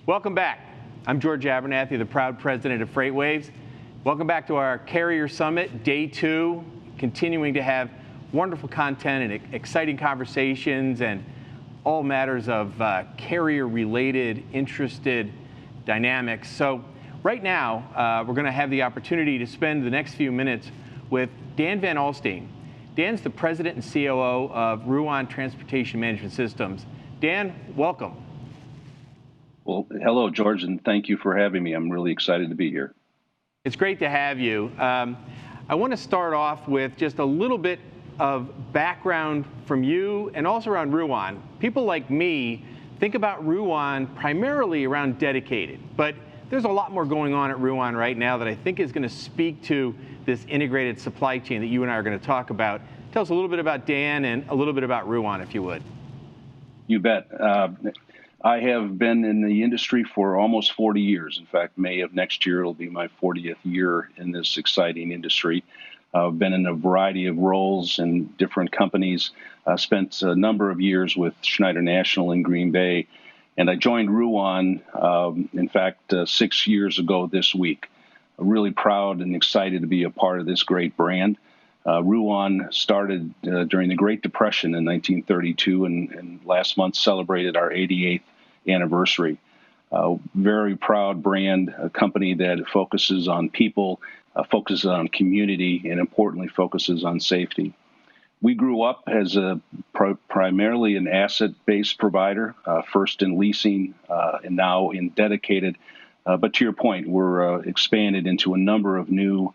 Welcome back. I'm George Abernathy, the proud president of FreightWaves. Welcome back to our Carrier Summit, Day 2, continuing to have wonderful content and exciting conversations and all matters of carrier-related, interested dynamics. So right now, we're going to have the opportunity to spend the next few minutes with Dan Van Alstine. Dan's the president and COO of Ruan Transportation Management Systems. Dan, welcome. Well, hello, George, and thank you for having me. I'm really excited to be here. It's great to have you. I want to start off with just a little bit of background from you and also around Ruan. People like me think about Ruan primarily around dedicated, but there's a lot more going on at Ruan right now that I think is going to speak to this integrated supply chain that you and I are going to talk about. Tell us a little bit about Dan and a little bit about Ruan, if you would. You bet. I have been in the industry for almost 40 years. In fact, May of next year will be my 40th year in this exciting industry. I've been in a variety of roles in different companies. Spent a number of years with Schneider National in Green Bay, and I joined Ruan, in fact, 6 years ago this week. I'm really proud and excited to be a part of this great brand. Ruan started during the Great Depression in 1932, and last month celebrated our 88th anniversary. Very proud brand, a company that focuses on people, focuses on community, and importantly focuses on safety. We grew up as primarily an asset-based provider, first in leasing and now in dedicated. But to your point, we're expanded into a number of new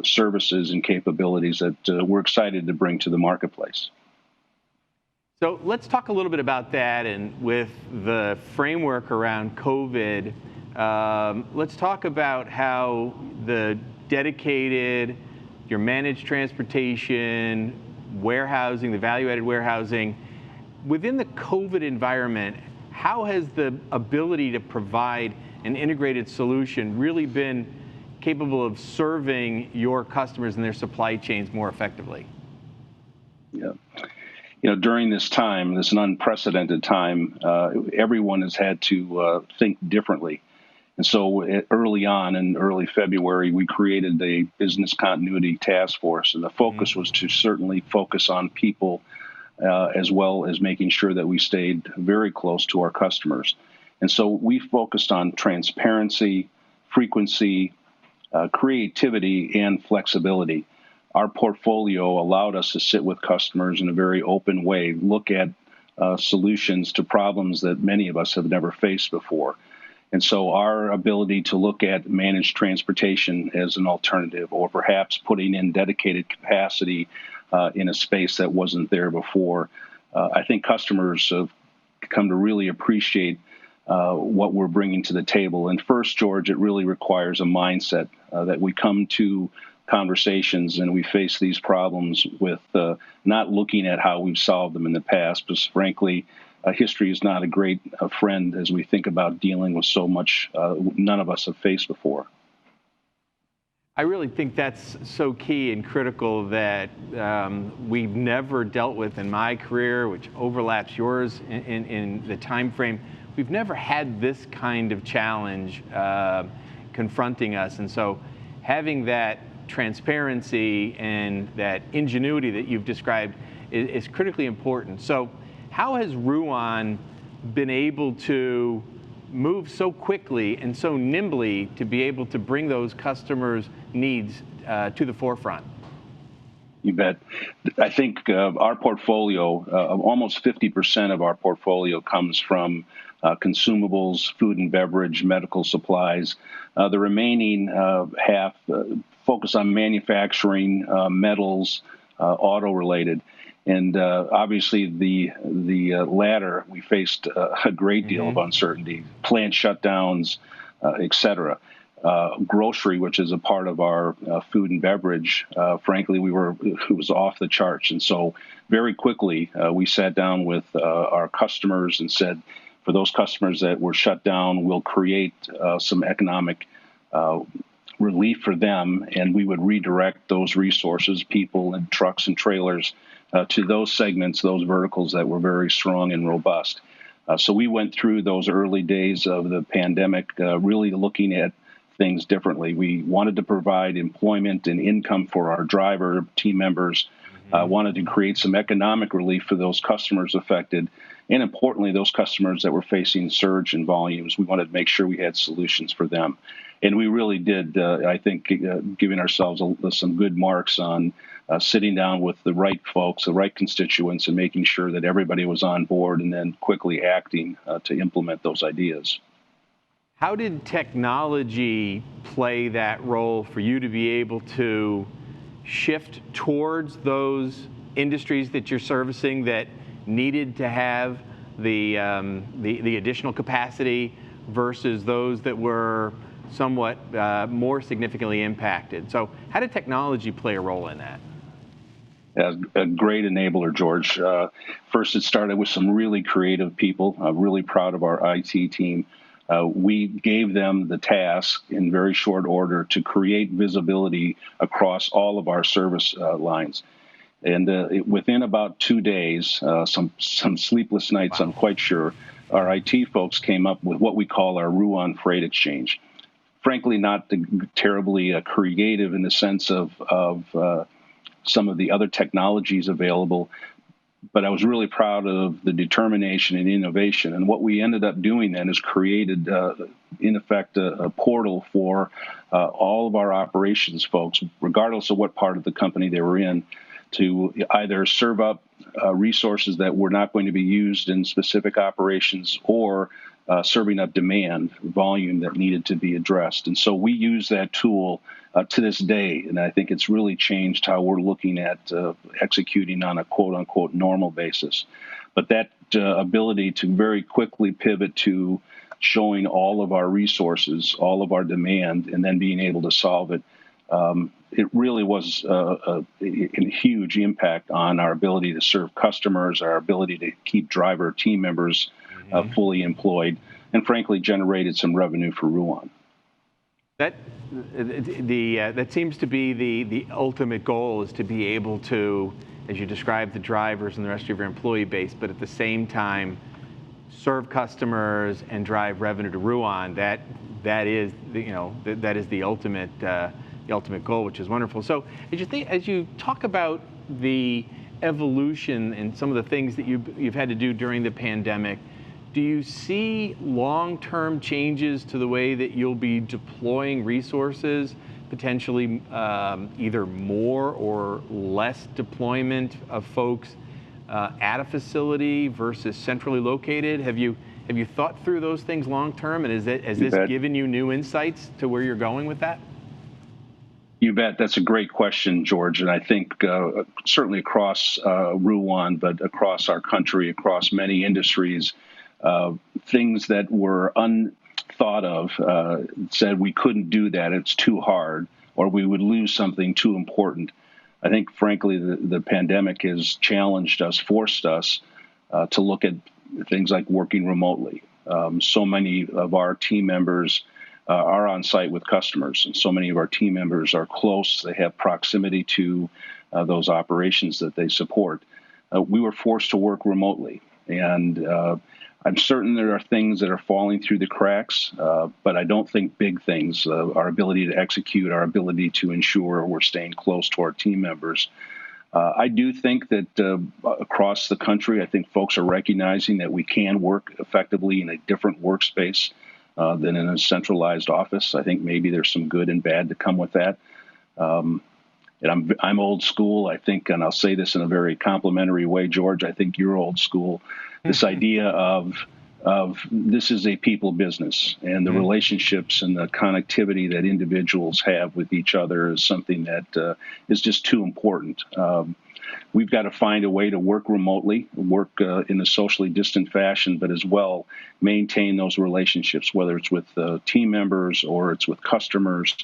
services and capabilities that we're excited to bring to the marketplace. So let's talk a little bit about that, and with the framework around COVID, let's talk about how the dedicated, your managed transportation, warehousing, the value-added warehousing, within the COVID environment, how has the ability to provide an integrated solution really been capable of serving your customers and their supply chains more effectively? Yeah. You know, during this time, this unprecedented time, everyone has had to think differently. And so early on, in early February, we created a business continuity task force. And the focus was to certainly focus on people as well as making sure that we stayed very close to our customers. And so we focused on transparency, frequency, creativity, and flexibility. Our portfolio allowed us to sit with customers in a very open way, look at solutions to problems that many of us have never faced before. And so our ability to look at managed transportation as an alternative, or perhaps putting in dedicated capacity in a space that wasn't there before, I think customers have come to really appreciate what we're bringing to the table. And first, George, it really requires a mindset that we come to conversations and we face these problems with not looking at how we've solved them in the past, because frankly, history is not a great friend as we think about dealing with so much none of us have faced before. I really think that's so key and critical that we've never dealt with in my career, which overlaps yours in the time frame. We've never had this kind of challenge confronting us. And so having that transparency and that ingenuity that you've described is critically important. So how has Ruan been able to move so quickly and so nimbly to be able to bring those customers' needs to the forefront? You bet. I think our portfolio, almost 50% of our portfolio comes from consumables, food and beverage, medical supplies. The remaining half focus on manufacturing, metals, auto-related. And obviously the latter, we faced a great deal of uncertainty, plant shutdowns, et cetera. Grocery, which is a part of our food and beverage, frankly, it was off the charts. And so very quickly, we sat down with our customers and said, for those customers that were shut down, we'll create some economic relief for them, and we would redirect those resources, people and trucks and trailers, to those segments, those verticals that were very strong and robust. So we went through those early days of the pandemic really looking at things differently. We wanted to provide employment and income for our driver team members, wanted to create some economic relief for those customers affected, and importantly, those customers that were facing surge in volumes. We wanted to make sure we had solutions for them. And we really did, I think, giving ourselves some good marks on sitting down with the right folks, the right constituents, and making sure that everybody was on board and then quickly acting to implement those ideas. How did technology play that role for you to be able to shift towards those industries that you're servicing that needed to have the additional capacity versus those that were somewhat more significantly impacted? So how did technology play a role in that? A great enabler, George. First, it started with some really creative people. I'm really proud of our IT team. We gave them the task in very short order to create visibility across all of our service lines. And within about 2 days, some sleepless nights, I'm quite sure, our IT folks came up with what we call our Ruan Freight Exchange. Frankly, not terribly creative in the sense of some of the other technologies available, but I was really proud of the determination and innovation. And what we ended up doing then is created, in effect, a portal for all of our operations folks, regardless of what part of the company they were in, to either serve up resources that were not going to be used in specific operations or serving up demand volume that needed to be addressed. And so we use that tool to this day, and I think it's really changed how we're looking at executing on a quote-unquote normal basis. But that ability to very quickly pivot to showing all of our resources, all of our demand, and then being able to solve it, it really was a huge impact on our ability to serve customers, our ability to keep driver team members fully employed, and frankly generated some revenue for Ruan. That seems to be the ultimate goal, is to be able to, as you described, the drivers and the rest of your employee base, but at the same time serve customers and drive revenue to Ruan. That is the ultimate goal, which is wonderful. So as you talk about the evolution and some of the things that you've had to do during the pandemic, do you see long-term changes to the way that you'll be deploying resources, potentially either more or less deployment of folks at a facility versus centrally located? Have you thought through those things long-term, and has this given you new insights to where you're going with that? You bet. That's a great question, George. And I think certainly across Ruan, but across our country, across many industries, things that were unthought of said we couldn't do that, it's too hard, or we would lose something too important. I think, frankly, the pandemic has challenged us, forced us to look at things like working remotely. So many of our team members are on site with customers, and so many of our team members are close. They have proximity to those operations that they support. We were forced to work remotely, and I'm certain there are things that are falling through the cracks, but I don't think big things. Our ability to execute, our ability to ensure we're staying close to our team members. I do think that across the country, I think folks are recognizing that we can work effectively in a different workspace than in a centralized office. I think maybe there's some good and bad to come with that. And I'm old school, I think, and I'll say this in a very complimentary way, George. I think you're old school. This idea of this is a people business, and the relationships and the connectivity that individuals have with each other is something that is just too important. We've got to find a way to work remotely, work in a socially distant fashion, but as well maintain those relationships, whether it's with team members or it's with customers.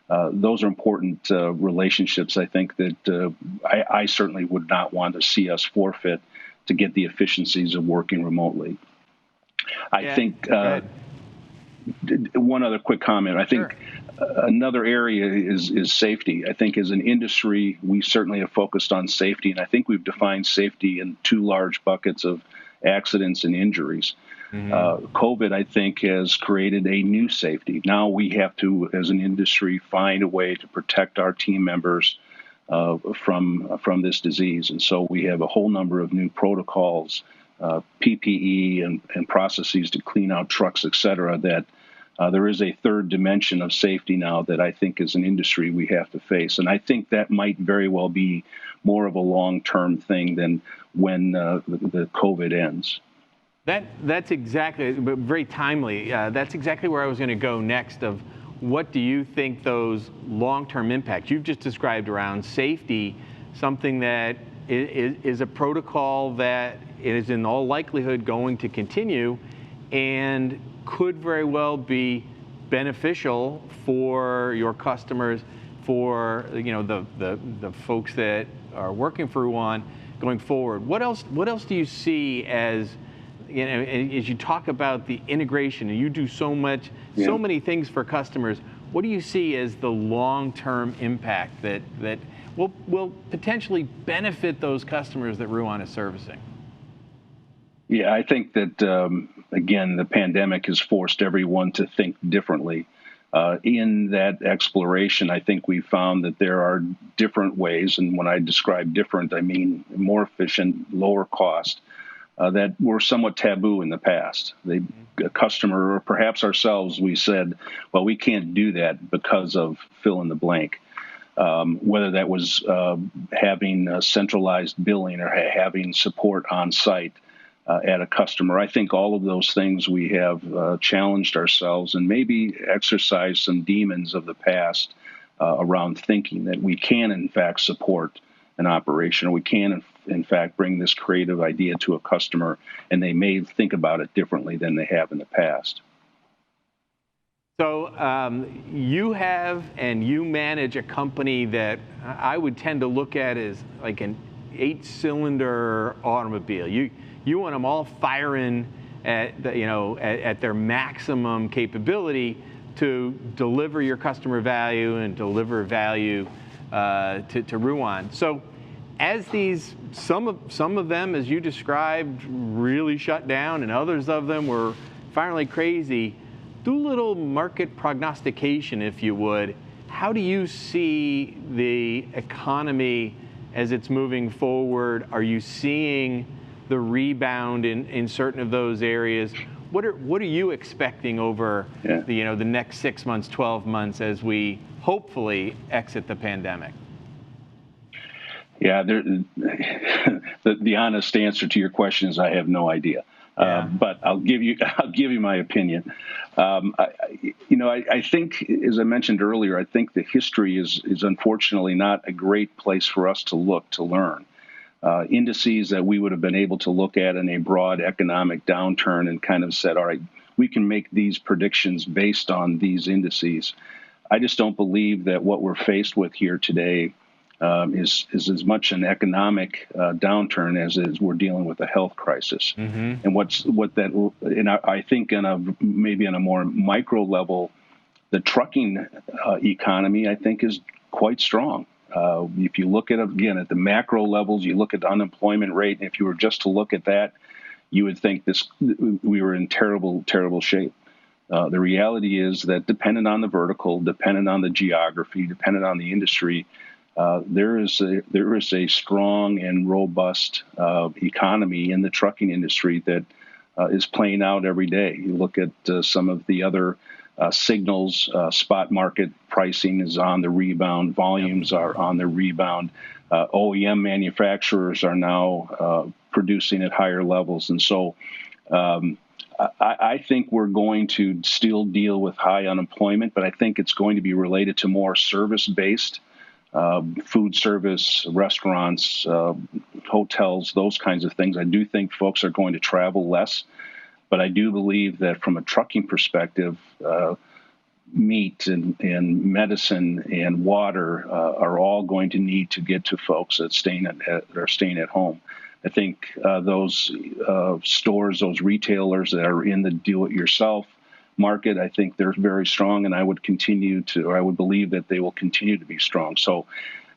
Those are important relationships, I think, that I certainly would not want to see us forfeit to get the efficiencies of working remotely. I think one other quick comment. I think another area is safety. I think as an industry, we certainly have focused on safety, and I think we've defined safety in two large buckets of accidents and injuries. COVID, I think, has created a new safety. Now we have to, as an industry, find a way to protect our team members from this disease. And so we have a whole number of new protocols, PPE and processes to clean out trucks, et cetera, that there is a third dimension of safety now that I think as an industry we have to face. And I think that might very well be more of a long-term thing than when the COVID ends. That's exactly, but very timely. That's exactly where I was going to go next. Of what do you think those long-term impacts you've just described around safety, something that is a protocol that is in all likelihood going to continue, and could very well be beneficial for your customers, for the folks that are working for Ruan going forward. What else do you see as as you talk about the integration, and you do so many things for customers, what do you see as the long-term impact that will potentially benefit those customers that Ruan is servicing? Yeah, I think that, again, the pandemic has forced everyone to think differently. In that exploration, I think we found that there are different ways, and when I describe different, I mean more efficient, lower cost, that were somewhat taboo in the past. A customer, or perhaps ourselves, we said, well, we can't do that because of fill in the blank. Whether that was having centralized billing or having support on site at a customer. I think all of those things we have challenged ourselves and maybe exercised some demons of the past around thinking that we can, in fact, support an operation, or we can, in fact, bring this creative idea to a customer, and they may think about it differently than they have in the past. So you have and you manage a company that I would tend to look at as like an 8-cylinder automobile. You want them all firing at at their maximum capability to deliver your customer value and deliver value to Ruan. So as these, some of them, as you described, really shut down, and others of them were firing like crazy, do a little market prognostication, if you would. How do you see the economy as it's moving forward? Are you seeing the rebound in certain of those areas? What are you expecting over the next 6 months, 12 months as we hopefully exit the pandemic? Yeah, the honest answer to your question is I have no idea. But I'll give you my opinion. I think, as I mentioned earlier, I think the history is unfortunately not a great place for us to look to learn. Indices that we would have been able to look at in a broad economic downturn and kind of said, all right, we can make these predictions based on these indices. I just don't believe that what we're faced with here today is as much an economic downturn as we're dealing with a health crisis. Mm-hmm. And I think maybe on a more micro level, the trucking economy, I think, is quite strong. If you look at the macro levels, you look at the unemployment rate, and if you were just to look at that, you would think we were in terrible, terrible shape. The reality is that dependent on the vertical, dependent on the geography, dependent on the industry, there is a strong and robust economy in the trucking industry that is playing out every day. You look at some of the other signals, spot market pricing is on the rebound, volumes are on the rebound. OEM manufacturers are now producing at higher levels. And so I think we're going to still deal with high unemployment, but I think it's going to be related to more service-based food service, restaurants, hotels, those kinds of things. I do think folks are going to travel less, but I do believe that from a trucking perspective, meat and medicine and water are all going to need to get to folks that are staying at home. I think those stores, those retailers that are in the do-it-yourself market, I think they're very strong, and I would believe that they will continue to be strong. So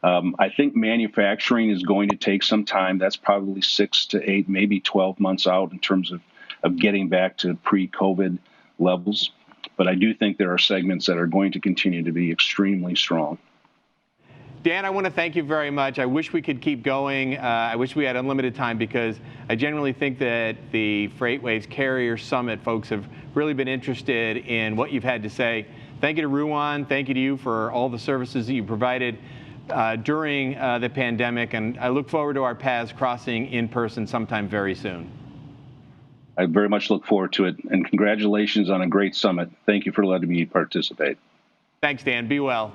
I think manufacturing is going to take some time. That's probably 6 to 8, maybe 12 months out in terms of of getting back to pre-COVID levels. But I do think there are segments that are going to continue to be extremely strong. Dan, I want to thank you very much. I wish we could keep going. I wish we had unlimited time, because I genuinely think that the FreightWaves Carrier Summit folks have really been interested in what you've had to say. Thank you to Ruan. Thank you to you for all the services that you provided during the pandemic. And I look forward to our paths crossing in person sometime very soon. I very much look forward to it. And congratulations on a great summit. Thank you for letting me participate. Thanks, Dan. Be well.